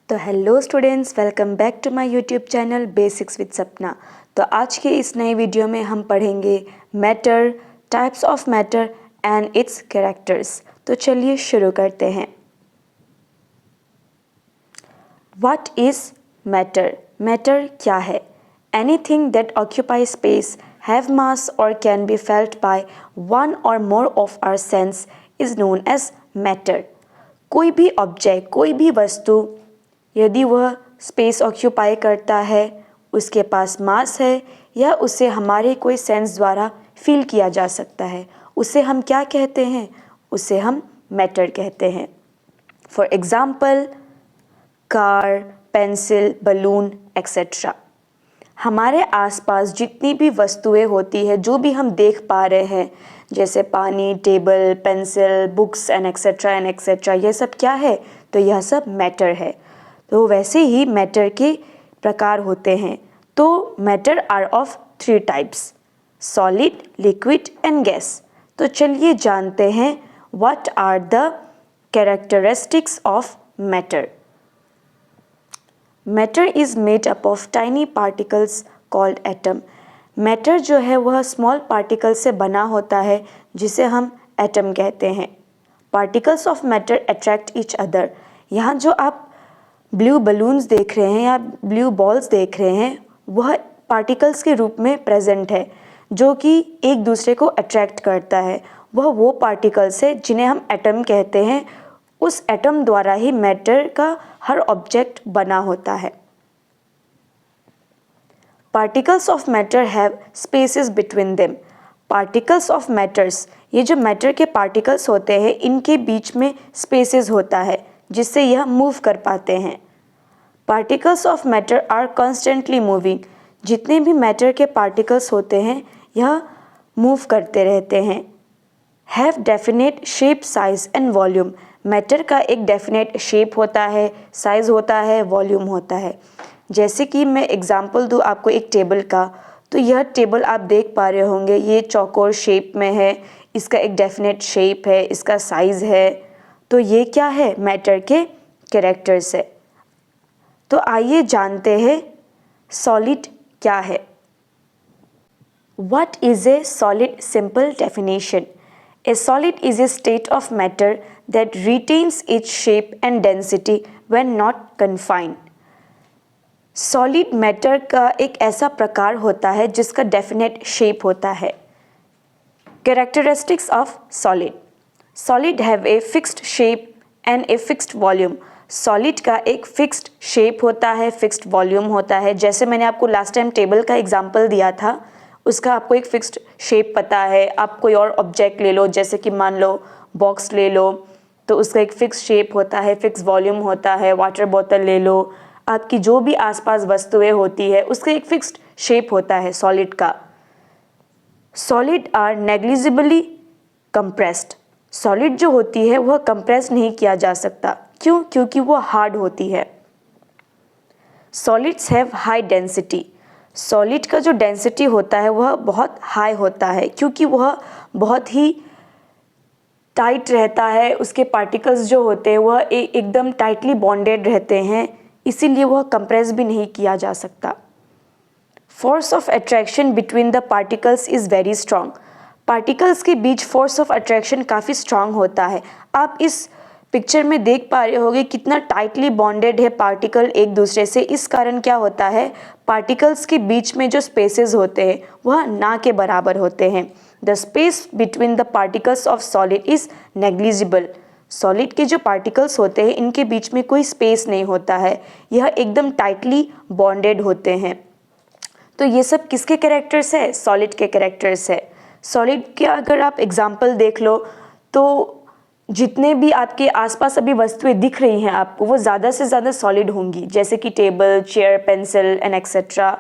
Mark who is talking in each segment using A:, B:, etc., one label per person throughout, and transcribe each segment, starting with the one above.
A: तो hello students, welcome back to my YouTube channel basics with Sapna. तो आज के इस नए वीडियो में हम पढ़ेंगे matter, types of matter and it's characters. तो चलिए शुरू करते हैं। What is matter? मैटर क्या है? Anything that occupy space, have mass और can be felt by one or more of our sense is known as matter. कोई भी ऑब्जेक्ट, कोई भी वस्तु यदि वह स्पेस ऑक्यूपाई करता है, उसके पास मास है या उसे हमारे कोई सेंस द्वारा फील किया जा सकता है, उसे हम क्या कहते हैं? उसे हम मैटर कहते हैं। For example car, pencil, balloon etcetera. हमारे आसपास जितनी भी वस्तुएं होती है, जो भी हम देख पा रहे हैं, जैसे पानी, table, pencil, books and etcetera, ये सब क्या है? तो यह सब मैटर है। तो वैसे ही मैटर के प्रकार होते हैं। तो matter are of 3 types: solid, liquid and gas. तो चलिए जानते हैं what are the characteristics of matter. Matter is made up of tiny particles called atom. Matter जो है वह स्मॉल पार्टिकल से बना होता है, जिसे हम एटम कहते हैं। Particles of matter attract each other. यहाँ जो आप ब्लू बलून्स देख रहे हैं या ब्लू बॉल्स देख रहे हैं, वह पार्टिकल्स के रूप में प्रेजेंट है, जो कि एक दूसरे को अट्रैक्ट करता है। वह वो पार्टिकल्स है जिन्हें हम एटम कहते हैं। उस एटम द्वारा ही मैटर का हर ऑब्जेक्ट बना होता है। Particles of matter have spaces between them. Particles of matters, ये जो मैटर के पार्टिकल्स होते हैं, इनके बीच में स्पेसेस होता है, जिससे यह मूव कर पाते हैं। Particles of matter are constantly moving. जितने भी मैटर के पार्टिकल्स होते हैं, यह मूव करते रहते हैं। Have definite shape, size and volume. Matter का एक डेफिनेट शेप होता है, साइज होता है, वॉल्यूम होता है। जैसे कि मैं एग्जांपल दूँ आपको एक टेबल का, तो यह टेबल आप देख पा रहे होंगे, ये चौकोर शेप में है, इसका एक डेफिनेट शेप है, इसका साइज है। तो ये क्या है? मैटर के कैरेक्टर्स है। तो आइए जानते हैं सॉलिड क्या है। What is a solid? Simple definition. A solid is a state of matter that retains its shape and density when not confined. Solid matter का एक ऐसा प्रकार होता है जिसका डेफिनेट शेप होता है। Characteristics of solid: solid have a fixed shape and a fixed volume. Solid का एक फिक्स्ड शेप होता है, फिक्स्ड वॉल्यूम होता है। जैसे मैंने आपको लास्ट टाइम टेबल का एग्जांपल दिया था, उसका आपको एक फिक्स्ड शेप पता है। आप कोई और ऑब्जेक्ट ले लो, जैसे कि मान लो बॉक्स ले लो, तो उसका एक फिक्स शेप होता है, फिक्स वॉल्यूम होता है। वाटर बोतल ले लो, आपकी जो भी आसपास वस्तुएं होती है, उसका एक फिक्स्ड शेप होता है सॉलिड का। Solid are negligibly compressed. Solid जो होती है वह कंप्रेस नहीं किया जा सकता। क्यों? क्योंकि वह हार्ड होती है। Solids have high density. Solid का जो डेंसिटी होता है वह बहुत हाई होता है, क्योंकि वह बहुत ही टाइट रहता है। उसके पार्टिकल्स जो होते हैं वह एकदम टाइटली बॉन्डेड रहते हैं, इसीलिए वह कंप्रेस भी नहीं किया जा सकता। Force of attraction between the particles is very strong. Particles के बीच फोर्स ऑफ अट्रैक्शन काफ़ी स्ट्रॉन्ग होता है। आप इस पिक्चर में देख पा रहे होंगे कितना टाइटली बॉन्डेड है पार्टिकल एक दूसरे से। इस कारण क्या होता है, पार्टिकल्स के बीच में जो स्पेसेस होते हैं वह ना के बराबर होते हैं। The space between the particles of solid is negligible. Solid के जो पार्टिकल्स होते हैं, इनके बीच में कोई स्पेस नहीं होता है, यह एकदम टाइटली बॉन्डेड होते हैं। तो ये सब किसके कैरेक्टर्स है? सॉलिड के कैरेक्टर्स है। सॉलिड के अगर आप एग्जाम्पल देख लो, तो जितने भी आपके आसपास अभी वस्तुएं दिख रही हैं आपको, वो ज़्यादा से ज़्यादा सॉलिड होंगी, जैसे कि table, chair, pencil and etcetera.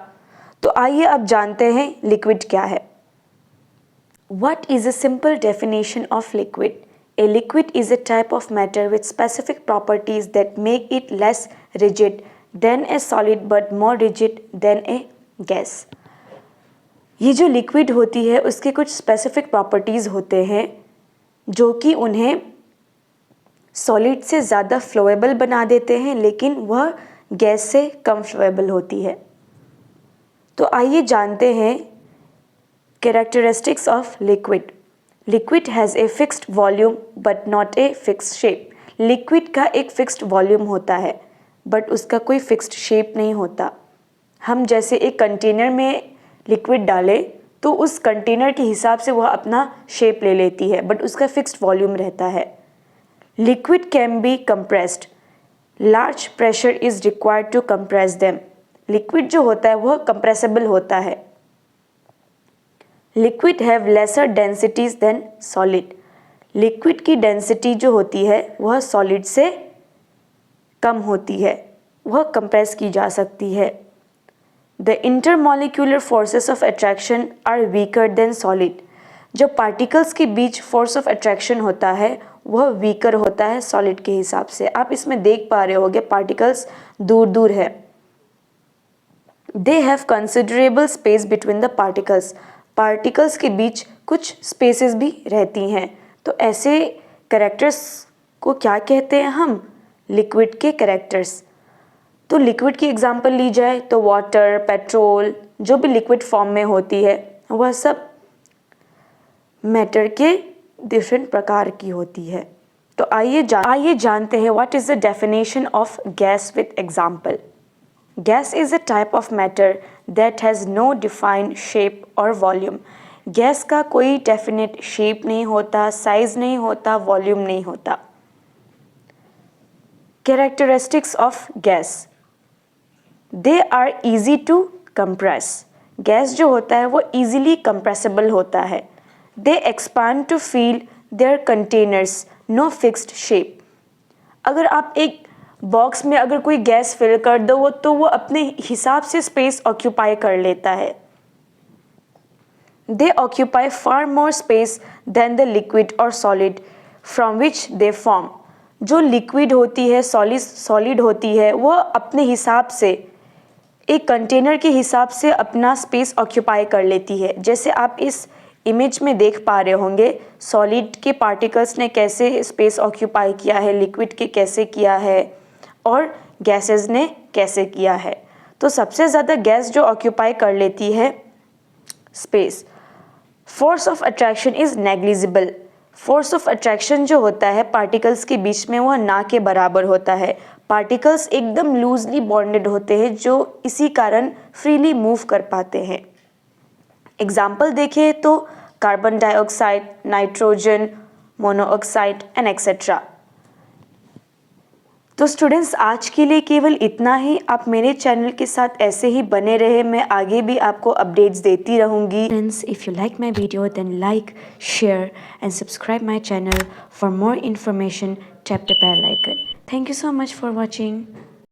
A: तो आइए अब जानते हैं लिक्विड क्या है। What is a simple definition of liquid? A liquid is a type of matter with specific properties that make it less rigid than a solid but more rigid than a gas. ये जो liquid होती है उसके कुछ specific properties होते हैं जो कि उन्हें सॉलिड से ज़्यादा फ्लोएबल बना देते हैं, लेकिन वह गैस से कम फ्लोएबल होती है। तो आइए जानते हैं characteristics of liquid. Liquid has a fixed volume but not a fixed shape. Liquid का एक फिक्स्ड वॉल्यूम होता है बट उसका कोई फिक्स्ड शेप नहीं होता। हम जैसे एक कंटेनर में लिक्विड डालें तो उस कंटेनर के हिसाब से वह अपना शेप ले लेती है, बट उसका फिक्स्ड वॉल्यूम रहता है। Liquid can be compressed, large pressure is required to compress them. Liquid जो होता है वह कंप्रेसिबल होता है। Liquid have lesser densities than solid. Liquid की डेंसिटी जो होती है वह सॉलिड से कम होती है, वह कंप्रेस की जा सकती है। The intermolecular forces of attraction are weaker than solid. जो पार्टिकल्स के बीच फोर्स ऑफ अट्रैक्शन होता है वह वीकर होता है सॉलिड के हिसाब से। आप इसमें देख पा रहे होंगे पार्टिकल्स दूर दूर है। They have considerable space between the particles. Particles के बीच कुछ स्पेसेस भी रहती हैं। तो ऐसे कैरेक्टर्स को क्या कहते हैं हम? लिक्विड के कैरेक्टर्स। तो लिक्विड की एग्जांपल ली जाए तो वाटर, पेट्रोल, जो भी लिक्विड फॉर्म में होती है वह सब मैटर के डिफरेंट प्रकार की होती है। तो आइए जानते हैं what is the definition of gas with example. Gas is a type of matter that has no defined shape और वॉल्यूम। गैस का कोई डेफिनेट शेप नहीं होता, साइज नहीं होता, वॉल्यूम नहीं होता। Characteristics of gas, they are easy to compress. Gas जो होता है वो ईजिली कंप्रेसिबल होता है। They expand to fill their containers, no fixed shape. अगर आप एक बॉक्स में अगर कोई गैस फिल कर दो तो वो अपने हिसाब से स्पेस ऑक्यूपाई कर लेता है। They occupy far more space than the liquid or solid from which they form. जो लिक्विड होती है, सॉलिड होती है, वह अपने हिसाब से एक कंटेनर के हिसाब से अपना स्पेस ऑक्यूपाई कर लेती है। जैसे आप इस इमेज में देख पा रहे होंगे सॉलिड के पार्टिकल्स ने कैसे स्पेस ऑक्यूपाई किया है, लिक्विड के कैसे किया है और गैसेस ने कैसे किया है। तो सबसे ज़्यादा गैस जो ऑक्यूपाई कर लेती है space. Force of attraction is negligible. Force of attraction जो होता है पार्टिकल्स के बीच में वह ना के बराबर होता है। पार्टिकल्स एकदम लूजली बॉन्डेड होते हैं जो इसी कारण फ्रीली मूव कर पाते हैं। एग्जाम्पल देखें तो carbon dioxide, nitrogen, monoxide and etcetera. तो स्टूडेंट्स आज के लिए केवल इतना ही। आप मेरे चैनल के साथ ऐसे ही बने रहे, मैं आगे भी आपको अपडेट्स देती रहूँगी। Friends, if you like my video then like, share and subscribe my channel for more information. Tap the bell icon. Thank you so much for watching.